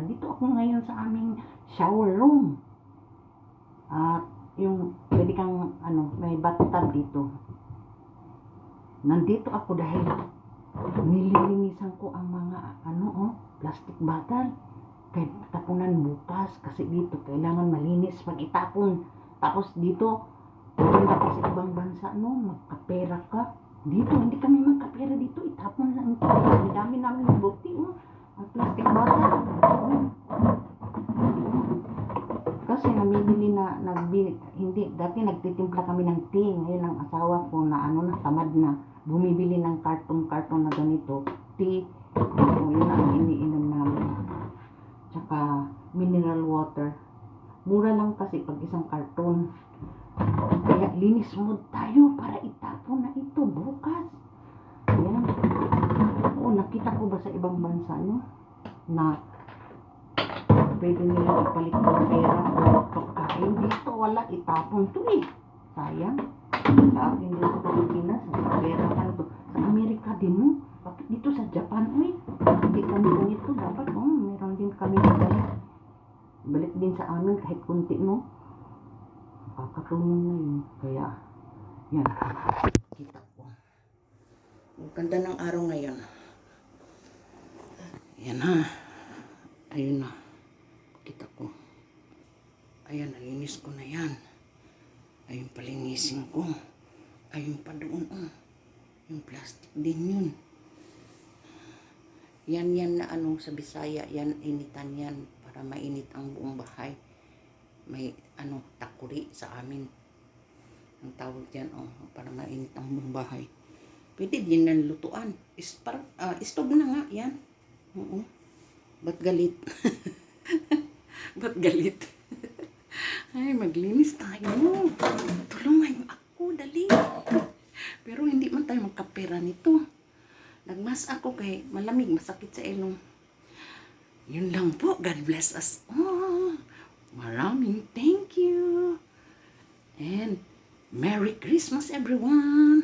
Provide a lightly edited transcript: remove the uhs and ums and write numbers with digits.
Nandito ako ngayon sa aming shower room. At yung pwede kang may bathtub dito. Nandito ako dahil nililinisan ko ang mga plastic bottle. Kaya tapunan bukas kasi dito kailangan malinis pag itapon. Tapos dito pupunta ka sa ibang bansa magkapera ka. Dito hindi kami magkapera dito, itapon lang ito. Ang dami namin ng buti ang plastic bottle. Kasi namimili hindi dati nagtitimpla kami ng tea. Ngayon ang asawa ko na tamad na bumibili ng karton na ganito tea. Yun ang iniinom namin. Tsaka mineral water. Mura lang kasi pag isang karton. Kaya linis mode tayo para itapon na ito bukas. Yan. Nakita ko ba sa ibang bansa na pwede nilang ipalit ng pera o pagkain. Dito wala, itapon to sayang. Sa atin dito sa Pilipinas, pera to. Sa Amerika din bakit dito sa Japan hindi kami ganito. Dapat meron din kami balik din sa amin kahit kunti kakatulong na yun. Kaya yan, kita ko ang ganda ng araw ngayon. Yan ayun na, kita ko. Ayan, nalinis ko na yan. Ayun, palinisin ko. Ayun pa doon yung plastic din yun. Yan na sa Bisaya, yan initan yan para mainit ang buong bahay. May takuri sa amin ang tawag dyan para mainit ang buong bahay. Pwede din ng lutuan. Stove na nga yan. Ba't galit? Ba't galit? Ay, maglinis tayo. Tulungan ako, dali. Pero hindi man tayo magkapera nito. Nagmas ako kay malamig, masakit sa ilong. Yun lang po. God bless us all. Maraming thank you. And Merry Christmas everyone.